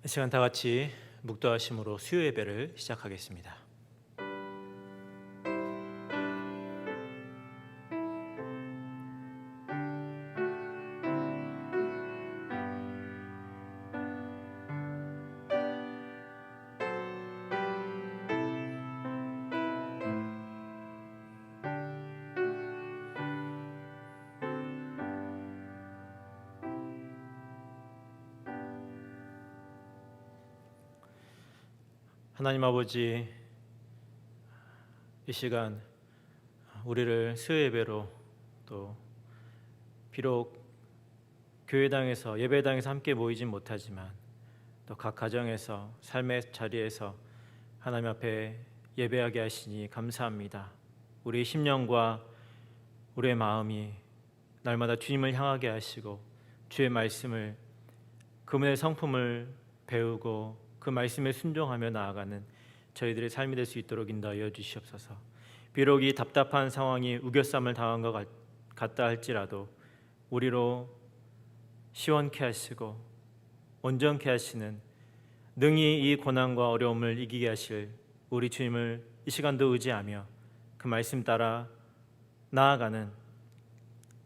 이 시간 다 같이 묵도하심으로 수요 예배를 시작하겠습니다. 하나님 아버지, 이 시간 우리를 수요 예배로 또 비록 교회당에서 예배당에서 함께 모이진 못하지만 또 각 가정에서 삶의 자리에서 하나님 앞에 예배하게 하시니 감사합니다. 우리의 심령과 우리의 마음이 날마다 주님을 향하게 하시고 주의 말씀을 그분의 성품을 배우고 그 말씀에 순종하며 나아가는 저희들의 삶이 될 수 있도록 인도하여 주시옵소서. 비록 이 답답한 상황이 우겨쌈을 당한 것 같다 할지라도 우리로 시원케 하시고 온전케 하시는 능히 이 고난과 어려움을 이기게 하실 우리 주님을 이 시간도 의지하며 그 말씀 따라 나아가는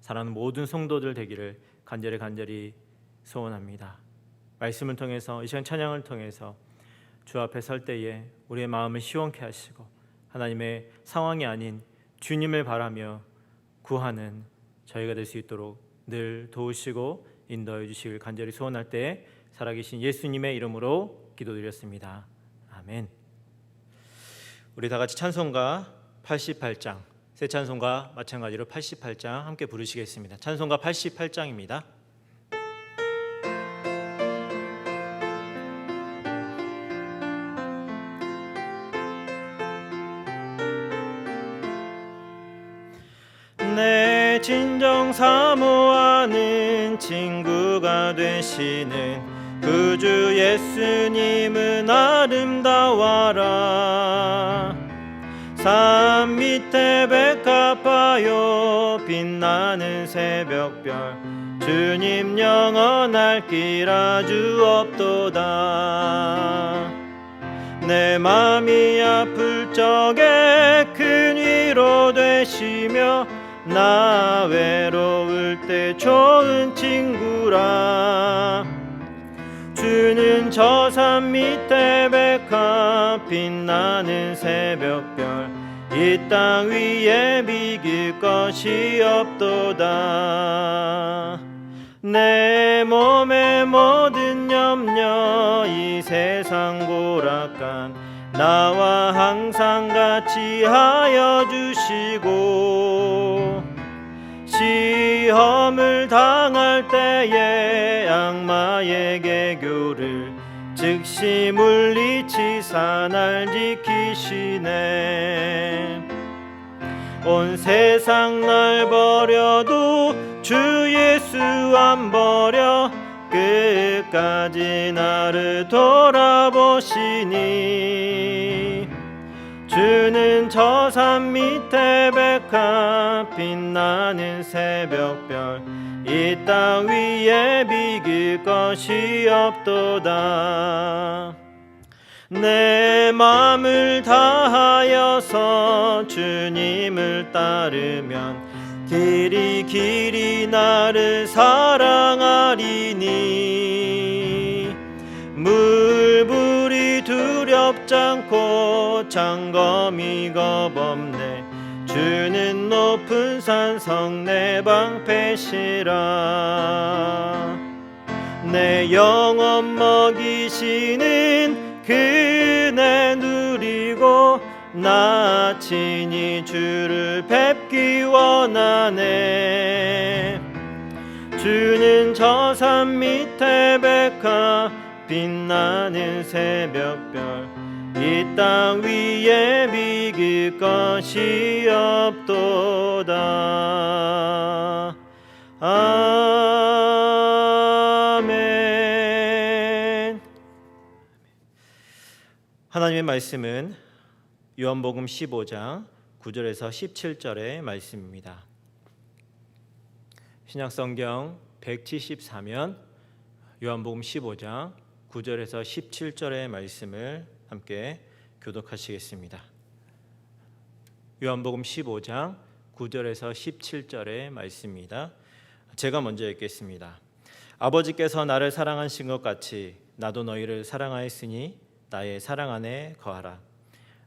사랑하는 모든 성도들 되기를 간절히 소원합니다. 말씀을 통해서 이 시간 찬양을 통해서 주 앞에 설 때에 우리의 마음을 시원케 하시고 하나님의 상황이 아닌 주님을 바라며 구하는 저희가 될 수 있도록 늘 도우시고 인도해 주시길 간절히 소원할 때에 살아계신 예수님의 이름으로 기도드렸습니다. 아멘. 우리 다 같이 찬송가 88장, 새 찬송가 마찬가지로 88장 함께 부르시겠습니다. 찬송가 88장입니다. 내 진정 사모하는 친구가 되시는 구주 예수님은 아름다워라. 산 밑에 백합하여 빛나는 새벽별 주님 영원할 길 아주 없도다. 내 맘이 아플 적에 큰 위로 되시며 나 외로울 때 좋은 친구라. 주는 저 산 밑에 백합 빛나는 새벽별 이 땅 위에 비길 것이 없도다. 내 몸의 모든 염려 이 세상 고락간 나와 항상 같이 하여 주시고 시험을 당할 때에 악마의 개교를 즉시 물리치사 날 지키시네. 온 세상 날 버려도 주 예수 안 버려 끝까지 나를 돌아보시니. 주는 저 산 밑에 백합 빛나는 새벽별 이 땅 위에 비길 것이 없도다. 내 마음을 다하여서 주님을 따르면 길이 나를 사랑하리니. 물불이 두렵지 않고 장검이 겁없네. 주는 높은 산성 내 방패시라. 내 영혼 먹이시는 그네 누리고 나 친히 주를 뵙기 원하네. 주는 저 산 밑에 백합 빛나는 새벽별 이 땅 위에 비길 것이 없도다. 아멘. 하나님의 말씀은 요한복음 15장 9절에서 17절의 말씀입니다. 신약성경 174면 요한복음 15장 9절에서 17절의 말씀을 함께 교독하시겠습니다. 요한복음 15장 9절에서 17절의 말씀입니다. 제가 먼저 읽겠습니다. 아버지께서 나를 사랑하신 것 같이 나도 너희를 사랑하였으니 나의 사랑 안에 거하라.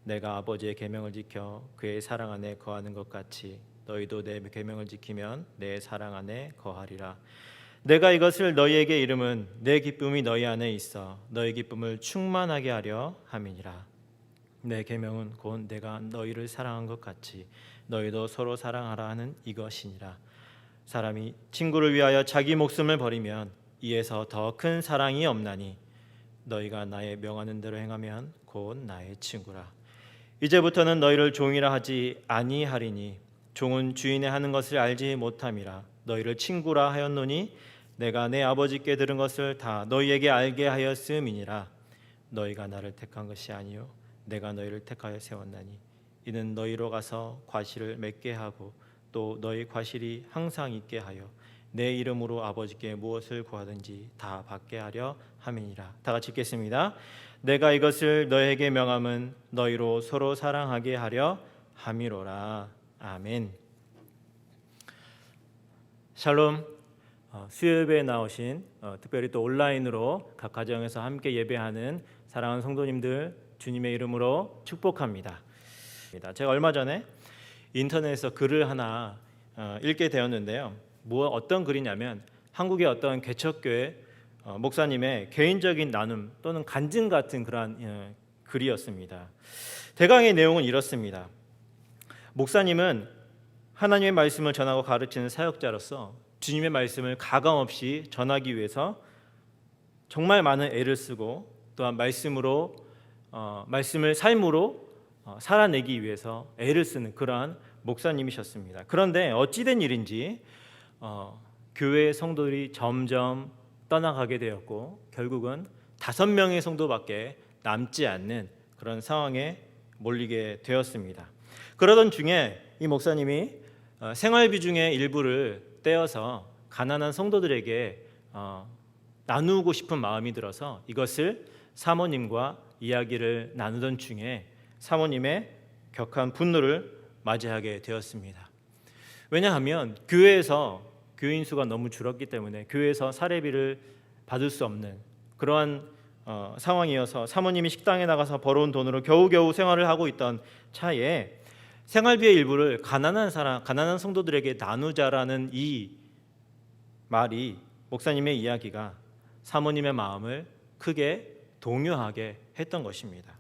내가 아버지의 계명을 지켜 그의 사랑 안에 거하는 것 같이 너희도 내 계명을 지키면 내 사랑 안에 거하리라. 내가 이것을 너희에게 이름은 내 기쁨이 너희 안에 있어 너희 기쁨을 충만하게 하려 함이니라. 내 계명은 곧 내가 너희를 사랑한 것 같이 너희도 서로 사랑하라 하는 이것이니라. 사람이 친구를 위하여 자기 목숨을 버리면 이에서 더 큰 사랑이 없나니 너희가 나의 명하는 대로 행하면 곧 나의 친구라. 이제부터는 너희를 종이라 하지 아니하리니 종은 주인의 하는 것을 알지 못함이라. 너희를 친구라 하였노니 내가 내 아버지께 들은 것을 다 너희에게 알게 하였음이니라. 너희가 나를 택한 것이 아니요 내가 너희를 택하여 세웠나니 이는 너희로 가서 과실을 맺게 하고 또 너희 과실이 항상 있게 하여 내 이름으로 아버지께 무엇을 구하든지 다 받게 하려 함이니라. 다 같이 읽겠습니다. 내가 이것을 너희에게 명함은 너희로 서로 사랑하게 하려 함이로라. 아멘. 샬롬. 수요예배에 나오신 특별히 또 온라인으로 각 가정에서 함께 예배하는 사랑하는 성도님들 주님의 이름으로 축복합니다. 제가 얼마 전에 인터넷에서 글을 하나 읽게 되었는데요. 어떤 글이냐면 한국의 어떤 개척교회 목사님의 개인적인 나눔 또는 간증 같은 그러한 글이었습니다. 대강의 내용은 이렇습니다. 목사님은 하나님의 말씀을 전하고 가르치는 사역자로서 주님의 말씀을 가감없이 전하기 위해서 정말 많은 애를 쓰고 또한 말씀을 삶으로 살아내기 위해서 애를 쓰는 그러한 목사님이셨습니다. 그런데 어찌된 일인지 교회의 성도들이 점점 떠나가게 되었고 결국은 5명의 성도밖에 남지 않는 그런 상황에 몰리게 되었습니다. 그러던 중에 이 목사님이 생활비 중에 일부를 떼어서 가난한 성도들에게 나누고 싶은 마음이 들어서 이것을 사모님과 이야기를 나누던 중에 사모님의 격한 분노를 맞이하게 되었습니다. 왜냐하면 교회에서 교인 수가 너무 줄었기 때문에 교회에서 사례비를 받을 수 없는 그러한 상황이어서 사모님이 식당에 나가서 벌어온 돈으로 겨우겨우 생활을 하고 있던 차에 생활비의 일부를 가난한 성도들에게 나누자라는 이 말이 목사님의 이야기가 사모님의 마음을 크게 동요하게 했던 것입니다.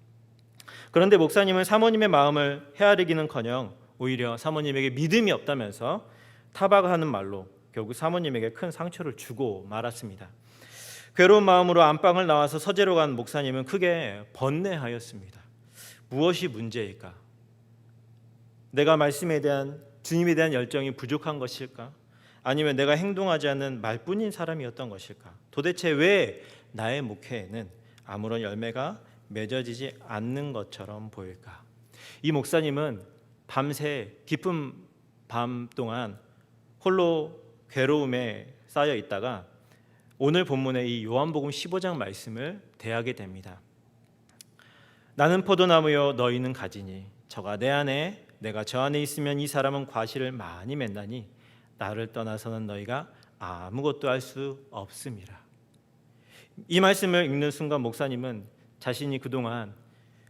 그런데 목사님은 사모님의 마음을 헤아리기는커녕 오히려 사모님에게 믿음이 없다면서 타박하는 말로 결국 사모님에게 큰 상처를 주고 말았습니다. 괴로운 마음으로 안방을 나와서 서재로 간 목사님은 크게 번뇌하였습니다. 무엇이 문제일까? 내가 말씀에 대한 주님에 대한 열정이 부족한 것일까? 아니면 내가 행동하지 않는 말뿐인 사람이었던 것일까? 도대체 왜 나의 목회에는 아무런 열매가 맺어지지 않는 것처럼 보일까? 이 목사님은 밤새 깊은 밤 동안 홀로 괴로움에 쌓여 있다가 오늘 본문의 이 요한복음 15장 말씀을 대하게 됩니다. 나는 포도나무요 너희는 가지니 저가 내 안에 내가 저 안에 있으면 이 사람은 과실을 많이 맺나니 나를 떠나서는 너희가 아무것도 할 수 없음이라. 이 말씀을 읽는 순간 목사님은 자신이 그동안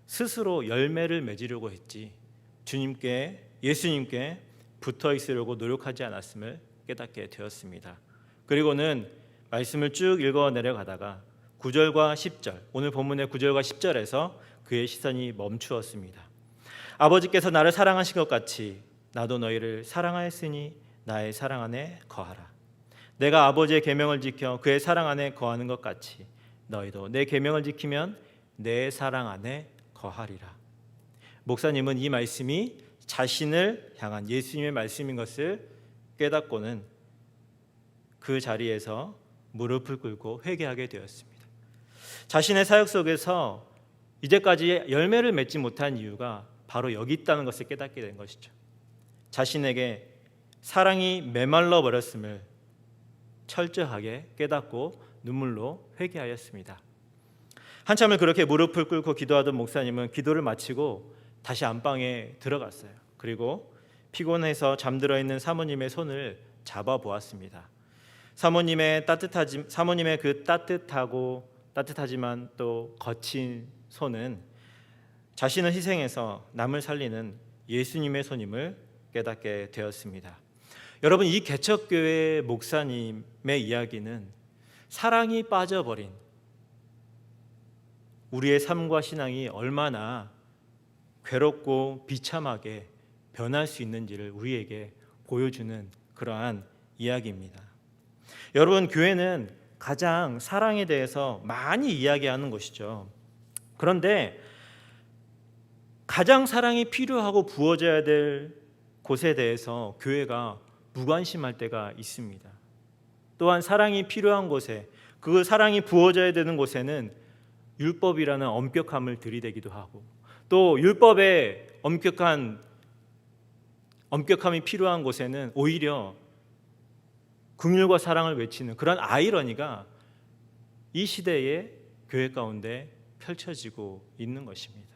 스스로 열매를 맺으려고 했지 예수님께 붙어 있으려고 노력하지 않았음을 깨닫게 되었습니다. 그리고는 말씀을 쭉 읽어 내려가다가 9절과 10절, 오늘 본문의 9절과 10절에서 그의 시선이 멈추었습니다. 아버지께서 나를 사랑하신 것 같이 나도 너희를 사랑하였으니 나의 사랑 안에 거하라. 내가 아버지의 계명을 지켜 그의 사랑 안에 거하는 것 같이 너희도 내 계명을 지키면 내 사랑 안에 거하리라. 목사님은 이 말씀이 자신을 향한 예수님의 말씀인 것을 깨닫고는 그 자리에서 무릎을 꿇고 회개하게 되었습니다. 자신의 사역 속에서 이제까지 열매를 맺지 못한 이유가 바로 여기 있다는 것을 깨닫게 된 것이죠. 자신에게 사랑이 메말라 버렸음을 철저하게 깨닫고 눈물로 회개하였습니다. 한참을 그렇게 무릎을 꿇고 기도하던 목사님은 기도를 마치고 다시 안방에 들어갔어요. 그리고 피곤해서 잠들어 있는 사모님의 손을 잡아 보았습니다. 사모님의 그 따뜻하지만 또 거친 손은 자신을 희생해서 남을 살리는 예수님의 손임을 깨닫게 되었습니다. 여러분, 이 개척교회 목사님의 이야기는 사랑이 빠져버린 우리의 삶과 신앙이 얼마나 괴롭고 비참하게 변할 수 있는지를 우리에게 보여주는 그러한 이야기입니다. 여러분, 교회는 가장 사랑에 대해서 많이 이야기하는 것이죠. 그런데 가장 사랑이 필요하고 부어져야 될 곳에 대해서 교회가 무관심할 때가 있습니다. 또한 사랑이 필요한 곳에, 그 사랑이 부어져야 되는 곳에는 율법이라는 엄격함을 들이대기도 하고, 또 율법의 엄격함이 필요한 곳에는 오히려 긍휼과 사랑을 외치는 그런 아이러니가 이 시대의 교회 가운데 펼쳐지고 있는 것입니다.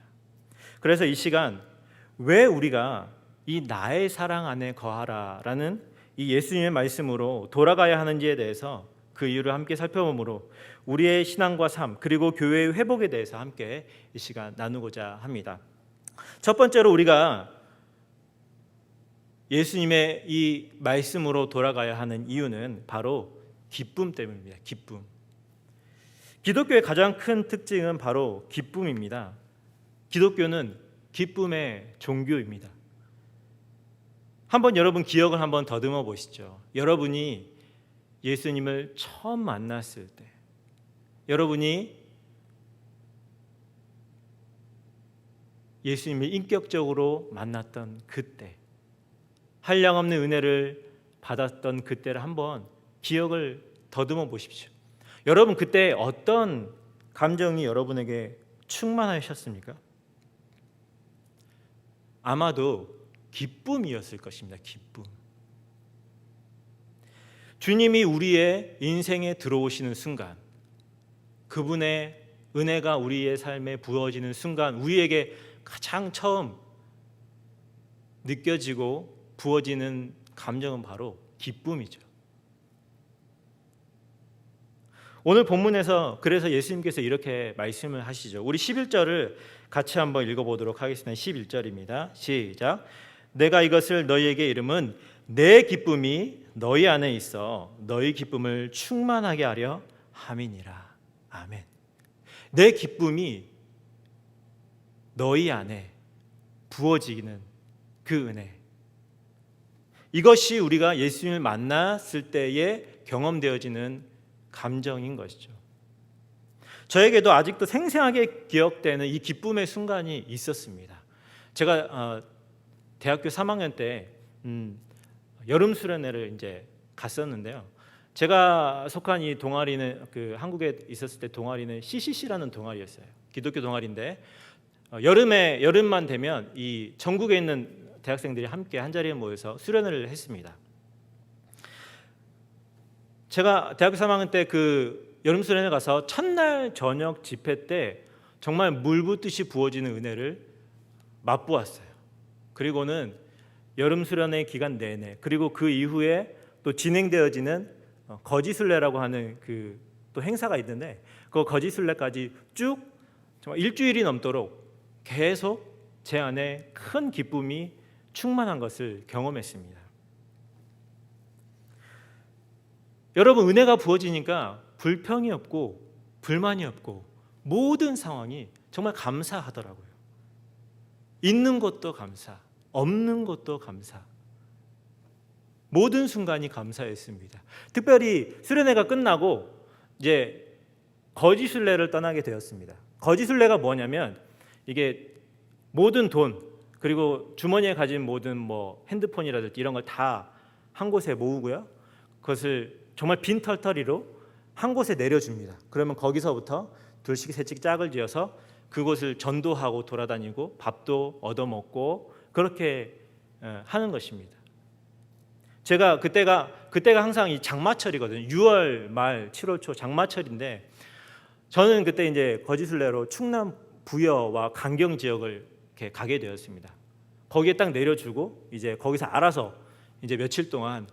그래서 이 시간 왜 우리가 이 나의 사랑 안에 거하라라는 이 예수님의 말씀으로 돌아가야 하는지에 대해서 그 이유를 함께 살펴보므로 우리의 신앙과 삶 그리고 교회의 회복에 대해서 함께 이 시간 나누고자 합니다. 첫 번째로 우리가 예수님의 이 말씀으로 돌아가야 하는 이유는 바로 기쁨 때문입니다. 기쁨. 기독교의 가장 큰 특징은 바로 기쁨입니다. 기독교는 기쁨의 종교입니다. 한번 여러분 기억을 한번 더듬어 보시죠. 여러분이 예수님을 처음 만났을 때, 여러분이 예수님을 인격적으로 만났던 그때, 한량없는 은혜를 받았던 그때를 한번 기억을 더듬어 보십시오. 여러분, 그때 어떤 감정이 여러분에게 충만하셨습니까? 아마도 기쁨이었을 것입니다. 기쁨. 주님이 우리의 인생에 들어오시는 순간, 그분의 은혜가 우리의 삶에 부어지는 순간, 우리에게 가장 처음 느껴지고 부어지는 감정은 바로 기쁨이죠. 오늘 본문에서 그래서 예수님께서 이렇게 말씀을 하시죠. 우리 11절을 같이 한번 읽어보도록 하겠습니다. 11절입니다. 시작. 내가 이것을 너희에게 이름은 내 기쁨이 너희 안에 있어 너희 기쁨을 충만하게 하려 함이니라. 아멘. 내 기쁨이 너희 안에 부어지는 그 은혜, 이것이 우리가 예수님을 만났을 때에 경험되어지는 감정인 것이죠. 저에게도 아직도 생생하게 기억되는 이 기쁨의 순간이 있었습니다. 제가 대학교 3학년 때 여름 수련회를 이제 갔었는데요. 제가 속한 이 동아리는 그 한국에 있었을 때 동아리는 CCC라는 동아리였어요. 기독교 동아리인데 여름만 되면 이 전국에 있는 대학생들이 함께 한 자리에 모여서 수련회를 했습니다. 제가 대학교 3학년 때 그 여름 수련회 가서 첫날 저녁 집회 때 정말 물 붓듯이 부어지는 은혜를 맛보았어요. 그리고는 여름 수련회 기간 내내, 그리고 그 이후에 또 진행되어지는 거지순례라고 하는 그 또 행사가 있는데, 그 거지순례까지 쭉 정말 일주일이 넘도록 계속 제 안에 큰 기쁨이 충만한 것을 경험했습니다. 여러분, 은혜가 부어지니까 불평이 없고 불만이 없고 모든 상황이 정말 감사하더라고요. 있는 것도 감사, 없는 것도 감사, 모든 순간이 감사했습니다. 특별히 수련회가 끝나고 이제 거지순례를 떠나게 되었습니다. 거지순례가 뭐냐면 이게 모든 돈 그리고 주머니에 가진 모든 뭐 핸드폰이라든지 이런 걸 다 한 곳에 모으고요. 그것을 정말 빈털터리로 한 곳에 내려줍니다. 그러면 거기서부터 둘씩 셋씩 짝을 지어서 그곳을 전도하고 돌아다니고 밥도 얻어먹고 그렇게 하는 것입니다. 제가 그때가 항상 이 장마철이거든요. 6월 말 7월 초 장마철인데 저는 그때 이제 거짓을내로 충남 부여와 강경 지역을 이렇게 가게 되었습니다. 거기에 딱 내려주고 이제 거기서 알아서 이제 며칠 동안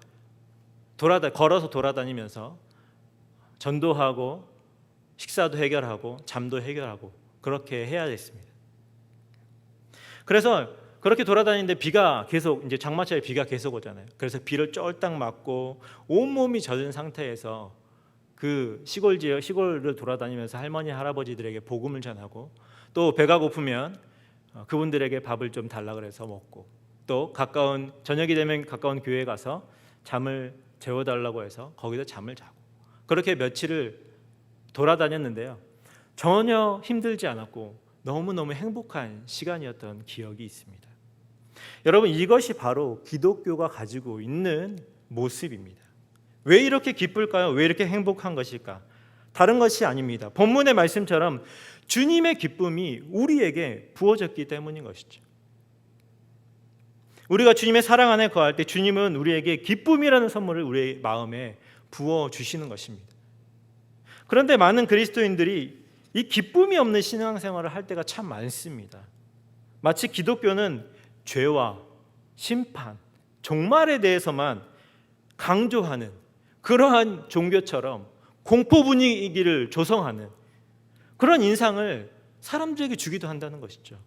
걸어서 돌아다니면서 전도하고 식사도 해결하고 잠도 해결하고 그렇게 해야 됐습니다. 그래서 그렇게 돌아다니는데 비가 계속 이제 장마철에 비가 계속 오잖아요. 그래서 비를 쫄딱 맞고 온몸이 젖은 상태에서 그 시골을 돌아다니면서 할머니 할아버지들에게 복음을 전하고 또 배가 고프면 그분들에게 밥을 좀 달라 그래서 먹고 또 저녁이 되면 가까운 교회에 가서 잠을 재워달라고 해서 거기서 잠을 자고 그렇게 며칠을 돌아다녔는데요. 전혀 힘들지 않았고 너무너무 행복한 시간이었던 기억이 있습니다. 여러분, 이것이 바로 기독교가 가지고 있는 모습입니다. 왜 이렇게 기쁠까요? 왜 이렇게 행복한 것일까? 다른 것이 아닙니다. 본문의 말씀처럼 주님의 기쁨이 우리에게 부어졌기 때문인 것이죠. 우리가 주님의 사랑 안에 거할 때 주님은 우리에게 기쁨이라는 선물을 우리의 마음에 부어주시는 것입니다. 그런데 많은 그리스도인들이 이 기쁨이 없는 신앙생활을 할 때가 참 많습니다. 마치 기독교는 죄와 심판, 종말에 대해서만 강조하는 그러한 종교처럼 공포 분위기를 조성하는 그런 인상을 사람들에게 주기도 한다는 것이죠.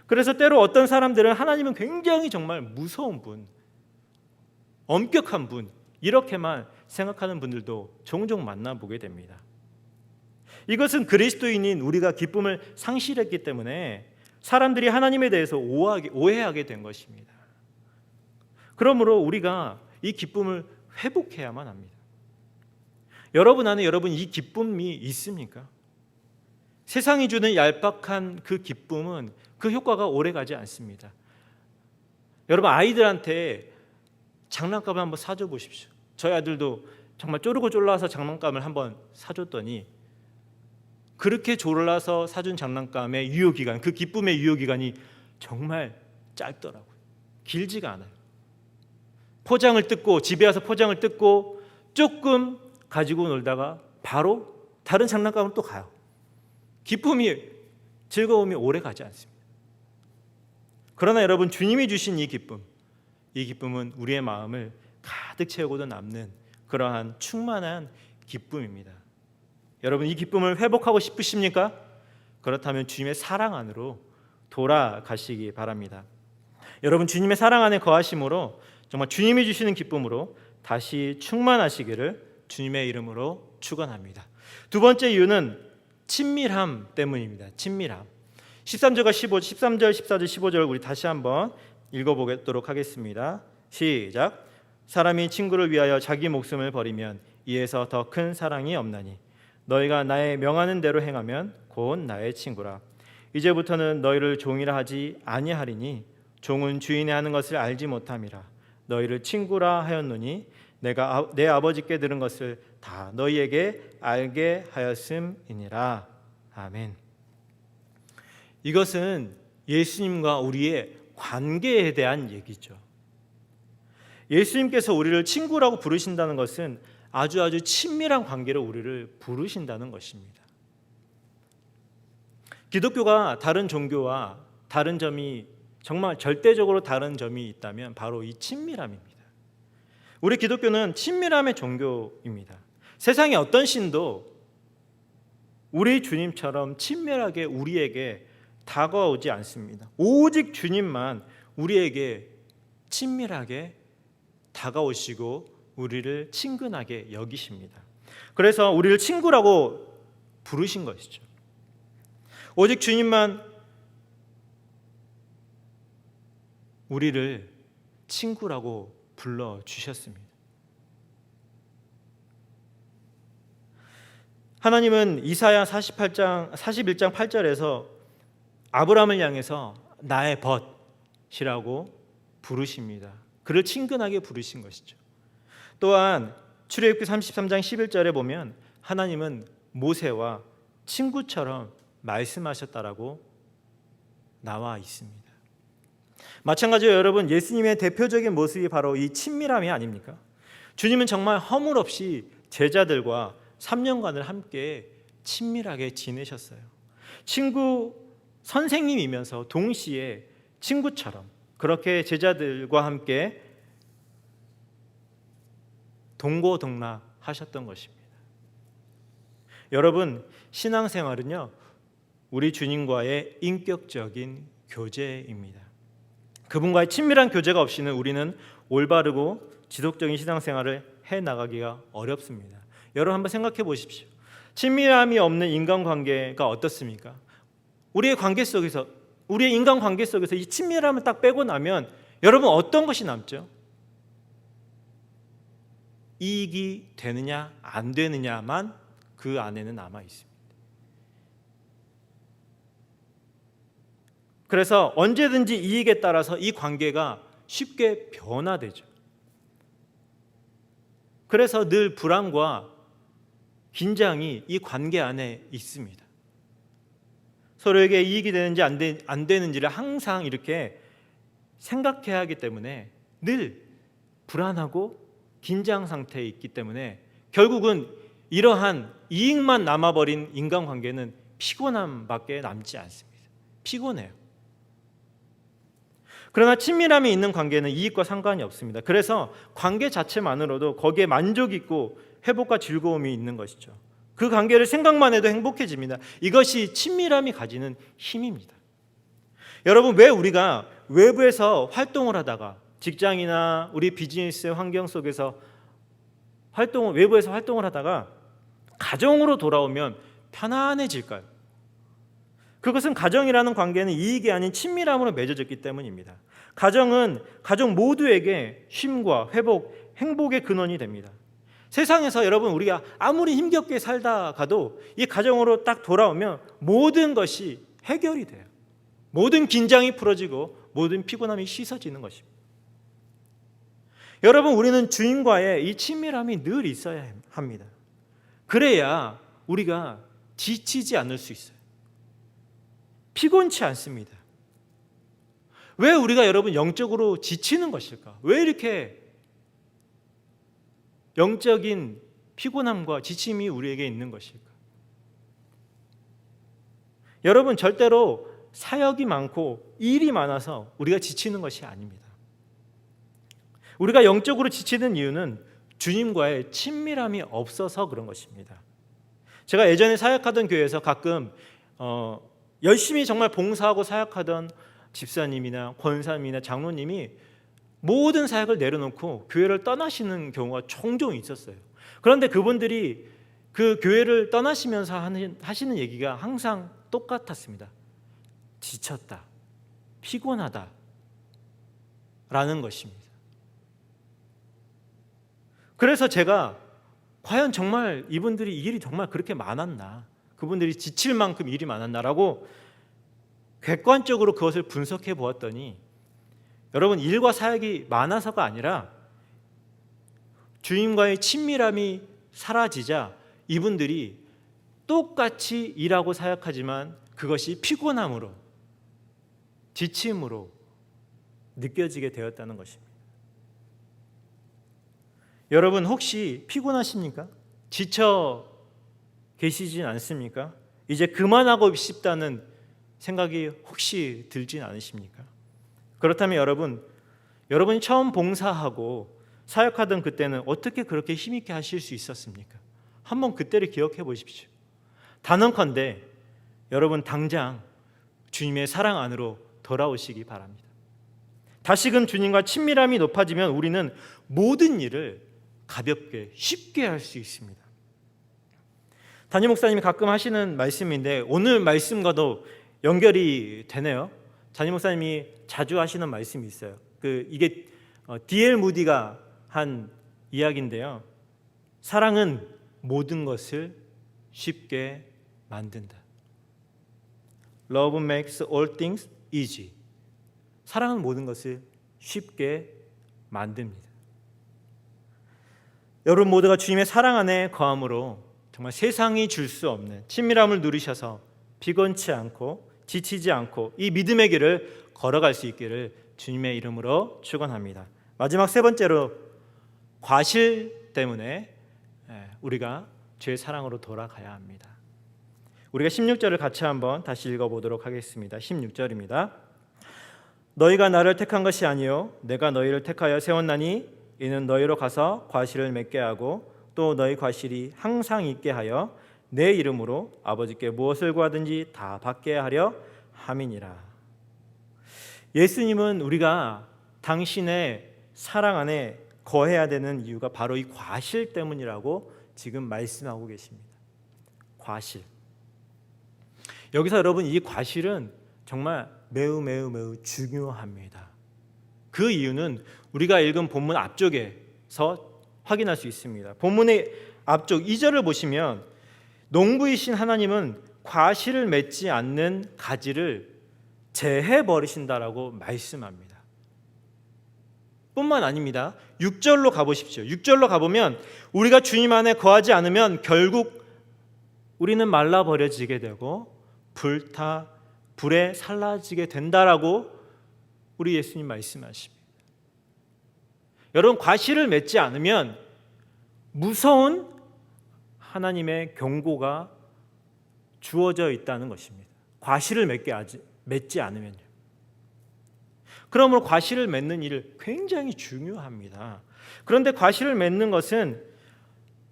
그래서 때로 어떤 사람들은 하나님은 굉장히 정말 무서운 분, 엄격한 분 이렇게만 생각하는 분들도 종종 만나보게 됩니다. 이것은 그리스도인인 우리가 기쁨을 상실했기 때문에 사람들이 하나님에 대해서 오해하게 된 것입니다. 그러므로 우리가 이 기쁨을 회복해야만 합니다. 여러분 안에 이 기쁨이 있습니까? 세상이 주는 얄팍한 그 기쁨은 그 효과가 오래가지 않습니다. 여러분, 아이들한테 장난감을 한번 사줘 보십시오. 저희 아들도 정말 쪼르고 쫄라서 장난감을 한번 사줬더니 그렇게 졸라서 사준 장난감의 유효기간, 그 기쁨의 유효기간이 정말 짧더라고요. 길지가 않아요. 집에 와서 포장을 뜯고 조금 가지고 놀다가 바로 다른 장난감으로 또 가요. 즐거움이 오래 가지 않습니다. 그러나 여러분, 주님이 주신 이 기쁨은 우리의 마음을 가득 채우고도 남는 그러한 충만한 기쁨입니다. 여러분, 이 기쁨을 회복하고 싶으십니까? 그렇다면 주님의 사랑 안으로 돌아가시기 바랍니다. 여러분, 주님의 사랑 안에 거하심으로 정말 주님이 주시는 기쁨으로 다시 충만하시기를 주님의 이름으로 축원합니다. 두 번째 이유는 친밀함 때문입니다. 친밀함. 13절, 14절, 15절 우리 다시 한번 읽어보도록 하겠습니다. 시작. 사람이 친구를 위하여 자기 목숨을 버리면 이에서 더 큰 사랑이 없나니 너희가 나의 명하는 대로 행하면 곧 나의 친구라. 이제부터는 너희를 종이라 하지 아니하리니 종은 주인의 하는 것을 알지 못함이라. 너희를 친구라 하였노니 내가 내 아버지께 들은 것을 다 너희에게 알게 하였음이니라. 아멘. 이것은 예수님과 우리의 관계에 대한 얘기죠. 예수님께서 우리를 친구라고 부르신다는 것은 아주 친밀한 관계로 우리를 부르신다는 것입니다. 기독교가 다른 종교와 다른 점이 정말 절대적으로 다른 점이 있다면 바로 이 친밀함입니다. 우리 기독교는 친밀함의 종교입니다. 세상의 어떤 신도 우리 주님처럼 친밀하게 우리에게 다가오지 않습니다. 오직 주님만 우리에게 친밀하게 다가오시고 우리를 친근하게 여기십니다. 그래서 우리를 친구라고 부르신 것이죠. 오직 주님만 우리를 친구라고 불러주셨습니다. 하나님은 이사야 41장 8절에서 아브라함을 향해서 나의 벗이라고 부르십니다. 그를 친근하게 부르신 것이죠. 또한 출애굽기 33장 11절에 보면 하나님은 모세와 친구처럼 말씀하셨다라고 나와 있습니다. 마찬가지로 여러분, 예수님의 대표적인 모습이 바로 이 친밀함이 아닙니까? 주님은 정말 허물없이 제자들과 3년간을 함께 친밀하게 지내셨어요. 친구 선생님이면서 동시에 친구처럼 그렇게 제자들과 함께 동고동락하셨던 것입니다. 여러분, 신앙생활은요, 우리 주님과의 인격적인 교제입니다. 그분과의 친밀한 교제가 없이는 우리는 올바르고 지속적인 신앙생활을 해나가기가 어렵습니다. 여러분 한번 생각해 보십시오. 친밀함이 없는 인간관계가 어떻습니까? 우리의 인간관계 속에서 이 친밀함을 딱 빼고 나면 여러분 어떤 것이 남죠? 이익이 되느냐 안 되느냐만 그 안에는 남아 있습니다. 그래서 언제든지 이익에 따라서 이 관계가 쉽게 변화되죠. 그래서 늘 불안과 긴장이 이 관계 안에 있습니다. 서로에게 이익이 되는지 안 되는지를 항상 이렇게 생각해야 하기 때문에 늘 불안하고 긴장 상태에 있기 때문에 결국은 이러한 이익만 남아버린 인간관계는 피곤함밖에 남지 않습니다. 피곤해요. 그러나 친밀함이 있는 관계는 이익과 상관이 없습니다. 그래서 관계 자체만으로도 거기에 만족 있고 회복과 즐거움이 있는 것이죠. 그 관계를 생각만 해도 행복해집니다. 이것이 친밀함이 가지는 힘입니다. 여러분, 왜 우리가 외부에서 활동을 하다가 직장이나 우리 비즈니스 환경 속에서 외부에서 활동을 하다가 가정으로 돌아오면 편안해질까요? 그것은 가정이라는 관계는 이익이 아닌 친밀함으로 맺어졌기 때문입니다. 가정은 가족 모두에게 쉼과 회복, 행복의 근원이 됩니다. 세상에서 여러분 우리가 아무리 힘겹게 살다가도 이 가정으로 딱 돌아오면 모든 것이 해결이 돼요. 모든 긴장이 풀어지고 모든 피곤함이 씻어지는 것입니다. 여러분, 우리는 주님과의 이 친밀함이 늘 있어야 합니다. 그래야 우리가 지치지 않을 수 있어요. 피곤치 않습니다. 왜 우리가 여러분 영적으로 지치는 것일까? 왜 이렇게 영적인 피곤함과 지침이 우리에게 있는 것일까? 여러분, 절대로 사역이 많고 일이 많아서 우리가 지치는 것이 아닙니다. 우리가 영적으로 지치는 이유는 주님과의 친밀함이 없어서 그런 것입니다. 제가 예전에 사역하던 교회에서 가끔 열심히 정말 봉사하고 사역하던 집사님이나 권사님이나 장로님이 모든 사역을 내려놓고 교회를 떠나시는 경우가 종종 있었어요. 그런데 그분들이 그 교회를 떠나시면서 하시는 얘기가 항상 똑같았습니다. 지쳤다, 피곤하다 라는 것입니다. 그래서 제가 과연 정말 이분들이 일이 정말 그렇게 많았나, 그분들이 지칠 만큼 일이 많았나라고 객관적으로 그것을 분석해 보았더니 여러분, 일과 사역이 많아서가 아니라 주님과의 친밀함이 사라지자 이분들이 똑같이 일하고 사역하지만 그것이 피곤함으로, 지침으로 느껴지게 되었다는 것입니다. 여러분, 혹시 피곤하십니까? 지쳐 계시진 않습니까? 이제 그만하고 싶다는 생각이 혹시 들진 않으십니까? 그렇다면 여러분이 처음 봉사하고 사역하던 그때는 어떻게 그렇게 힘있게 하실 수 있었습니까? 한번 그때를 기억해 보십시오. 단언컨대 여러분 당장 주님의 사랑 안으로 돌아오시기 바랍니다. 다시금 주님과 친밀함이 높아지면 우리는 모든 일을 가볍게 쉽게 할 수 있습니다. 담임 목사님이 가끔 하시는 말씀인데 오늘 말씀과도 연결이 되네요. 담임 목사님이 자주 하시는 말씀이 있어요. 이게 D.L. 무디가 한 이야기인데요. 사랑은 모든 것을 쉽게 만든다. Love makes all things easy. 사랑은 모든 것을 쉽게 만듭니다. 여러분 모두가 주님의 사랑 안에 거함으로 정말 세상이 줄 수 없는 친밀함을 누리셔서 피곤치 않고 지치지 않고 이 믿음의 길을 걸어갈 수 있기를 주님의 이름으로 축원합니다. 마지막 세 번째로 과실 때문에 우리가 주의 사랑으로 돌아가야 합니다. 우리가 16절을 같이 한번 다시 읽어보도록 하겠습니다. 16절입니다. 너희가 나를 택한 것이 아니요 내가 너희를 택하여 세웠나니 이는 너희로 가서 과실을 맺게 하고 또 너희 과실이 항상 있게 하여 내 이름으로 아버지께 무엇을 구하든지 다 받게 하려 함이니라. 예수님은 우리가 당신의 사랑 안에 거해야 되는 이유가 바로 이 과실 때문이라고 지금 말씀하고 계십니다. 과실. 여기서 여러분, 이 과실은 정말 매우 중요합니다. 그 이유는 우리가 읽은 본문 앞쪽에서 확인할 수 있습니다. 본문의 앞쪽 2절을 보시면 농부이신 하나님은 과실을 맺지 않는 가지를 제해 버리신다라고 말씀합니다. 뿐만 아닙니다. 6절로 가보십시오. 6절로 가보면 우리가 주님 안에 거하지 않으면 결국 우리는 말라버려지게 되고 불에 살라지게 된다라고 우리 예수님 말씀하십니다. 여러분, 과실을 맺지 않으면 무서운 하나님의 경고가 주어져 있다는 것입니다. 과실을 맺지 않으면요. 그러므로 과실을 맺는 일 굉장히 중요합니다. 그런데 과실을 맺는 것은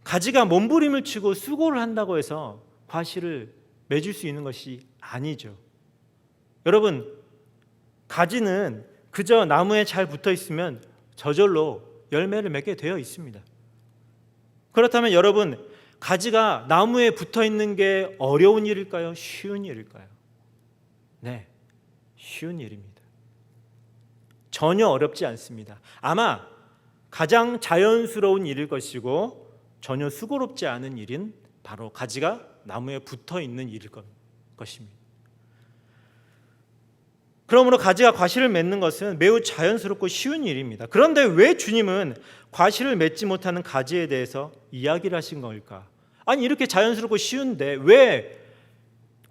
가지가 몸부림을 치고 수고를 한다고 해서 과실을 맺을 수 있는 것이 아니죠. 여러분, 가지는 그저 나무에 잘 붙어 있으면 저절로 열매를 맺게 되어 있습니다. 그렇다면 여러분, 가지가 나무에 붙어 있는 게 어려운 일일까요? 쉬운 일일까요? 네, 쉬운 일입니다. 전혀 어렵지 않습니다. 아마 가장 자연스러운 일일 것이고 전혀 수고롭지 않은 일은 바로 가지가 나무에 붙어 있는 일일 것입니다. 그러므로 가지가 과실을 맺는 것은 매우 자연스럽고 쉬운 일입니다. 그런데 왜 주님은 과실을 맺지 못하는 가지에 대해서 이야기를 하신 걸까? 아니, 이렇게 자연스럽고 쉬운데 왜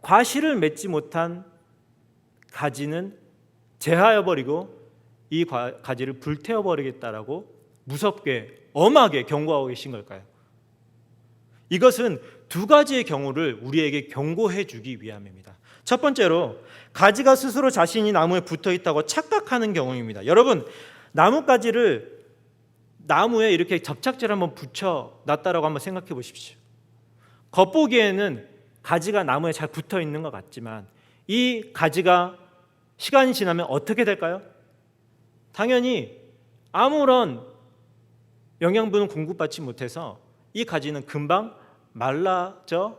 과실을 맺지 못한 가지는 제하여 버리고 이 가지를 불태워 버리겠다라고 무섭게 엄하게 경고하고 계신 걸까요? 이것은 두 가지의 경우를 우리에게 경고해 주기 위함입니다. 첫 번째로, 가지가 스스로 자신이 나무에 붙어 있다고 착각하는 경우입니다. 여러분, 나뭇가지를 나무에 이렇게 접착제를 한번 붙여 놨다라고 한번 생각해 보십시오. 겉보기에는 가지가 나무에 잘 붙어 있는 것 같지만 이 가지가 시간이 지나면 어떻게 될까요? 당연히 아무런 영양분을 공급받지 못해서 이 가지는 금방 말라져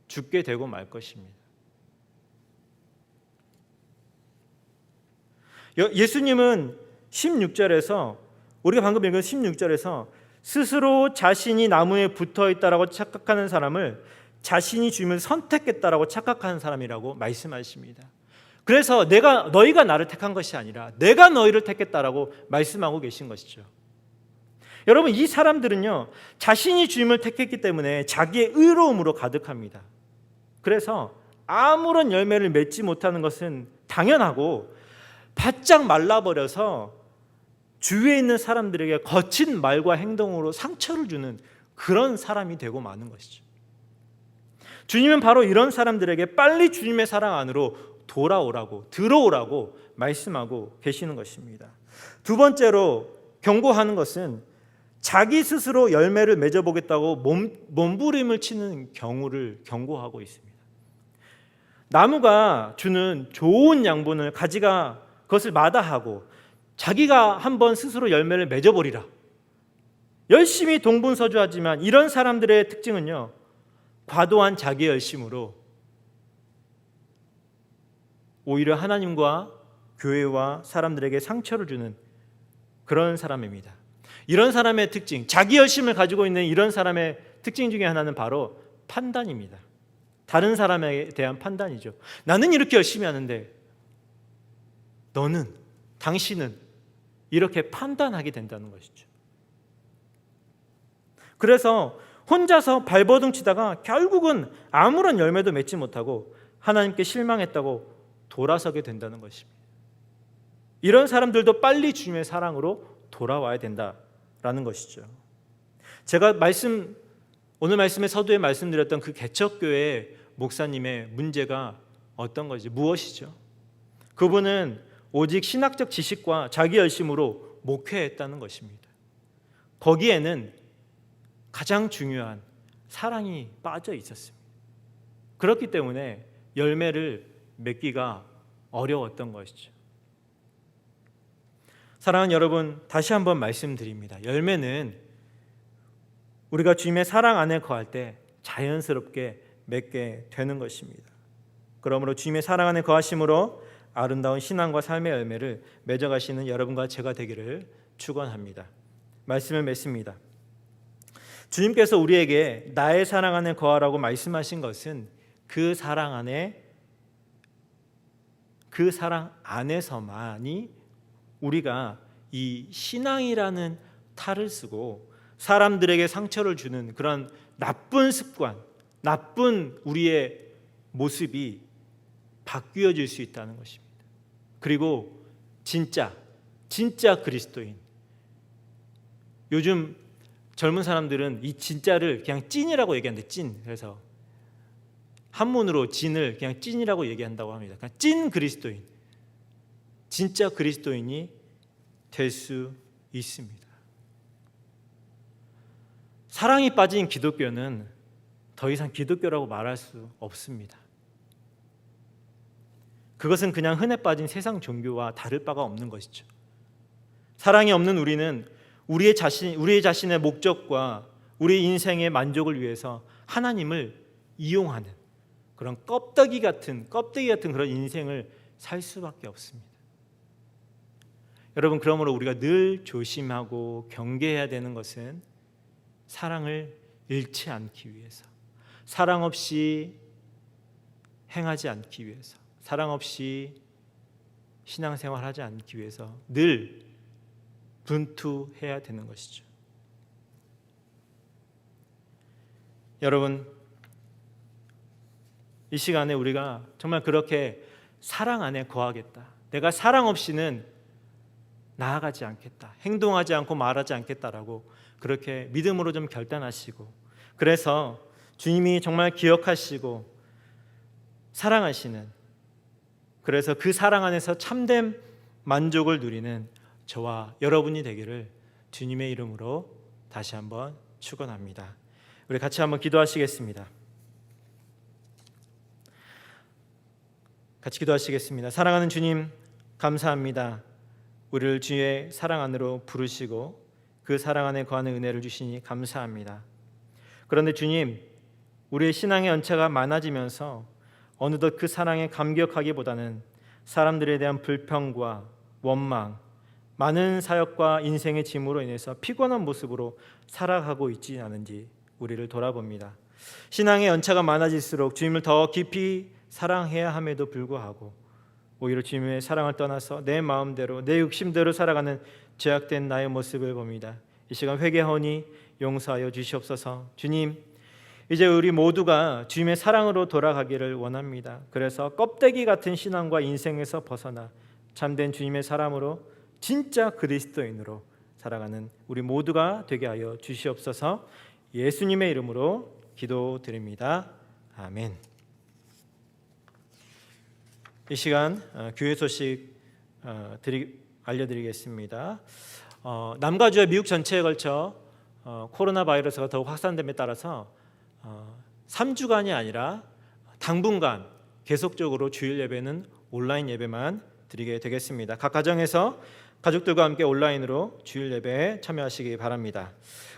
죽게 되고 말 것입니다. 예수님은 16절에서, 우리가 방금 읽은 16절에서 스스로 자신이 나무에 붙어 있다라고 착각하는 사람을 자신이 주님을 선택했다라고 착각하는 사람이라고 말씀하십니다. 그래서 너희가 나를 택한 것이 아니라 내가 너희를 택했다라고 말씀하고 계신 것이죠. 여러분, 이 사람들은요, 자신이 주님을 택했기 때문에 자기의 의로움으로 가득합니다. 그래서 아무런 열매를 맺지 못하는 것은 당연하고 바짝 말라버려서 주위에 있는 사람들에게 거친 말과 행동으로 상처를 주는 그런 사람이 되고 마는 것이죠. 주님은 바로 이런 사람들에게 빨리 주님의 사랑 안으로 들어오라고 말씀하고 계시는 것입니다. 두 번째로 경고하는 것은 자기 스스로 열매를 맺어보겠다고 몸부림을 치는 경우를 경고하고 있습니다. 나무가 주는 좋은 양분을 가지가 그것을 마다하고 자기가 한번 스스로 열매를 맺어버리라, 열심히 동분서주하지만 이런 사람들의 특징은요, 과도한 자기 열심으로 오히려 하나님과 교회와 사람들에게 상처를 주는 그런 사람입니다. 이런 사람의 특징, 자기 열심을 가지고 있는 이런 사람의 특징 중에 하나는 바로 판단입니다. 다른 사람에 대한 판단이죠. 나는 이렇게 열심히 하는데 당신은 이렇게 판단하게 된다는 것이죠. 그래서 혼자서 발버둥 치다가 결국은 아무런 열매도 맺지 못하고 하나님께 실망했다고 돌아서게 된다는 것입니다. 이런 사람들도 빨리 주님의 사랑으로 돌아와야 된다라는 것이죠. 제가 오늘 말씀의 서두에 말씀드렸던 그 개척교회의 목사님의 문제가 어떤 거지? 무엇이죠? 그분은 오직 신학적 지식과 자기 열심으로 목회했다는 것입니다. 거기에는 가장 중요한 사랑이 빠져 있었습니다. 그렇기 때문에 열매를 맺기가 어려웠던 것이죠. 사랑하는 여러분, 다시 한번 말씀드립니다. 열매는 우리가 주님의 사랑 안에 거할 때 자연스럽게 맺게 되는 것입니다. 그러므로 주님의 사랑 안에 거하심으로 아름다운 신앙과 삶의 열매를 맺어가시는 여러분과 제가 되기를 축원합니다. 말씀을 맺습니다. 주님께서 우리에게 나의 사랑 안에 거하라고 말씀하신 것은 그 사랑 안에서만이 우리가 이 신앙이라는 탈을 쓰고 사람들에게 상처를 주는 그런 나쁜 습관, 나쁜 우리의 모습이 바뀌어질 수 있다는 것입니다. 그리고 진짜 그리스도인. 요즘 젊은 사람들은 이 진짜를 그냥 찐이라고 얘기하는데 찐. 그래서 한문으로 진을 그냥 찐이라고 얘기한다고 합니다. 그냥 찐 그리스도인. 진짜 그리스도인이 될 수 있습니다. 사랑이 빠진 기독교는 더 이상 기독교라고 말할 수 없습니다. 그것은 그냥 흔해 빠진 세상 종교와 다를 바가 없는 것이죠. 사랑이 없는 우리는 우리의 자신의 목적과 우리 인생의 만족을 위해서 하나님을 이용하는 그런 껍데기 같은 그런 인생을 살 수밖에 없습니다. 여러분, 그러므로 우리가 늘 조심하고 경계해야 되는 것은 사랑을 잃지 않기 위해서, 사랑 없이 행하지 않기 위해서, 사랑 없이 신앙생활하지 않기 위해서 늘 분투해야 되는 것이죠. 여러분, 이 시간에 우리가 정말 그렇게 사랑 안에 거하겠다, 내가 사랑 없이는 나아가지 않겠다, 행동하지 않고 말하지 않겠다라고 그렇게 믿음으로 좀 결단하시고, 그래서 주님이 정말 기억하시고 사랑하시는, 그래서 그 사랑 안에서 참된 만족을 누리는 저와 여러분이 되기를 주님의 이름으로 다시 한번 축원합니다. 우리 같이 한번 기도하시겠습니다. 같이 기도하시겠습니다. 사랑하는 주님, 감사합니다. 우리를 주의 사랑 안으로 부르시고 그 사랑 안에 거하는 은혜를 주시니 감사합니다. 그런데 주님, 우리의 신앙의 연차가 많아지면서 어느덧 그 사랑에 감격하기보다는 사람들에 대한 불평과 원망, 많은 사역과 인생의 짐으로 인해서 피곤한 모습으로 살아가고 있지 않은지 우리를 돌아봅니다. 신앙의 연차가 많아질수록 주님을 더 깊이 사랑해야 함에도 불구하고 오히려 주님의 사랑을 떠나서 내 마음대로 내 욕심대로 살아가는 죄악된 나의 모습을 봅니다. 이 시간 회개하오니 용서하여 주시옵소서. 주님, 이제 우리 모두가 주님의 사랑으로 돌아가기를 원합니다. 그래서 껍데기 같은 신앙과 인생에서 벗어나 참된 주님의 사람으로 진짜 그리스도인으로 살아가는 우리 모두가 되게 하여 주시옵소서. 예수님의 이름으로 기도드립니다. 아멘. 이 시간 교회 소식 알려드리겠습니다. 남가주와 미국 전체에 걸쳐 코로나 바이러스가 더욱 확산됨에 따라서 3주간이 아니라 당분간 계속적으로 주일 예배는 온라인 예배만 드리게 되겠습니다. 각 가정에서 가족들과 함께 온라인으로 주일 예배에 참여하시기 바랍니다.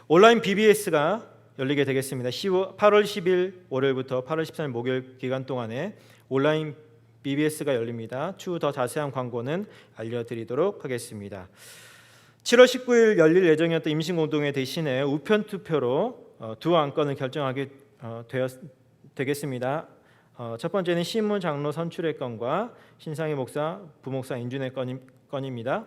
온라인 BBS가 열리게 되겠습니다. 8월 10일 월요일부터 8월 13일 목요일 기간 동안에 온라인 BBS가 열립니다. 추후 더 자세한 광고는 알려드리도록 하겠습니다. 7월 19일 열릴 예정이었던 임시공동회 대신에 우편 투표로 두 안건을 결정하게 되겠습니다. 첫 번째는 신문 장로 선출의 건과 신상희 목사, 부목사 인준의 건입니다.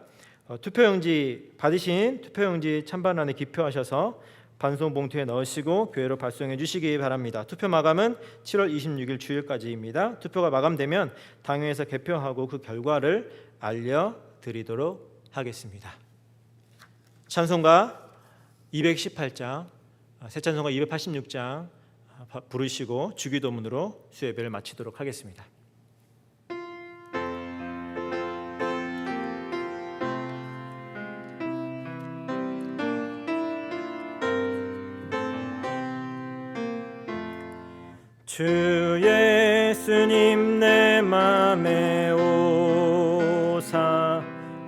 투표용지 받으신 투표용지 찬반란에 기표하셔서 반송 봉투에 넣으시고 교회로 발송해 주시기 바랍니다. 투표 마감은 7월 26일 주일까지입니다. 투표가 마감되면 당회에서 개표하고 그 결과를 알려드리도록 하겠습니다. 찬송가 218장, 새 찬송가 286장 부르시고 주기도문으로 수예배를 마치도록 하겠습니다. 주 예수님 내 맘에 오사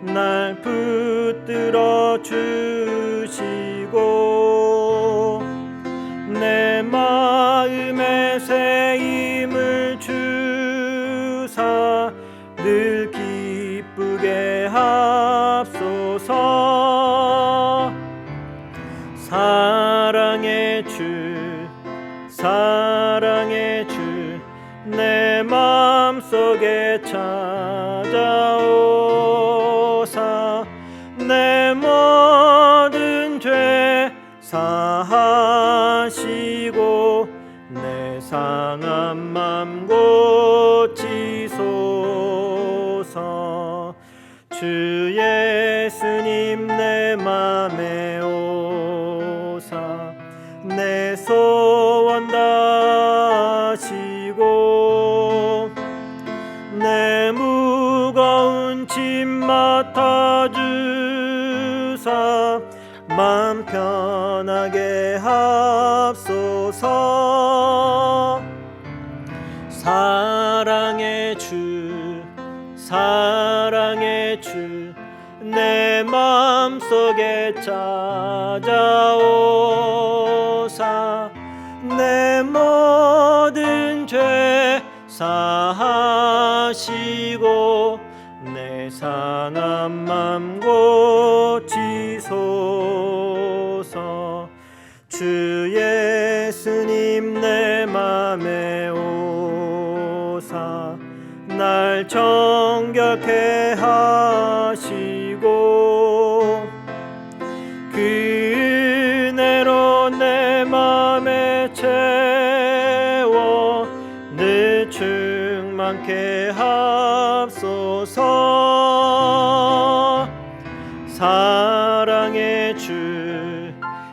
날 붙들어 주시고 내 마음에 새 힘을 주사 늘 기쁘게 합소서. 사랑의 주 사랑의 주 내 맘속에 찾아오사 내 모든 죄 사하시고 내 상한 맘 고치소서. 주 예수님 내 맘에 오사 내 소원 다하시고 내 무거운 짐 맡아주사 맘 편하게 합소서. 사랑의 주 사랑의 주 내 맘속에 찾아오사 내 모든 죄 사하시고 내 상한 맘 고치소서. 주 예수님 내 맘에 오사 날 정결케 하시고 그 은혜로 내 맘에 채워 늘 충만케 합소서. 사랑의 주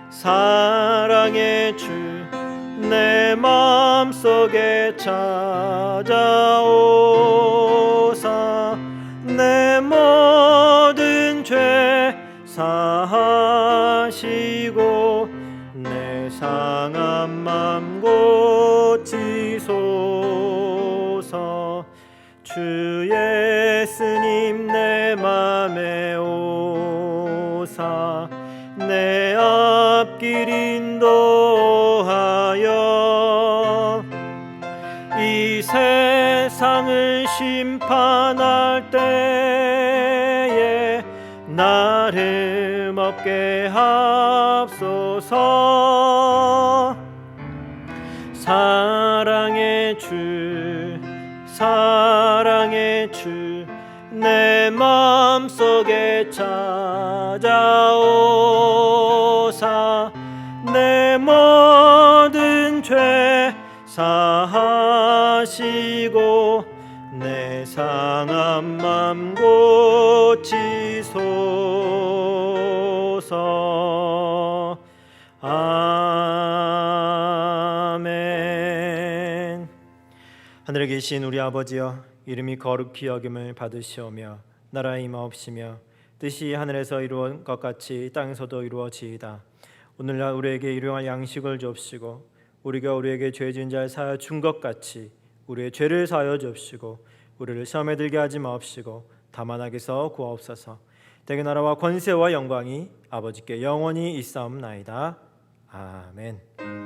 사랑의 주 내 맘속에 찾아오사 내 모든 죄 사하시고 내 상한 맘 고치소서. 주 예수님 내 맘에 오사 내 앞길 인도하여 이 세상을 심판할 때에 나를 먹게 합소서. 사랑의 주 사랑의 주 내 맘속에 찾아오사 내 모든 죄 사하시고 내 상한 맘 고치소서. 아멘. 하늘에 계신 우리 아버지여, 이름이 거룩히 여김을 받으시오며 나라의 임하옵시며 뜻이 하늘에서 이루어진 것 같이 땅에서도 이루어지이다. 오늘날 우리에게 일용할 양식을 주옵시고 우리가 우리에게 죄 지은 자를 사하여 준 것 같이 우리의 죄를 사하여 주옵시고 우리를 시험에 들게 하지 마옵시고 다만 악에서 구하옵소서. 대개 나라와 권세와 영광이 아버지께 영원히 있사옵나이다. 아멘.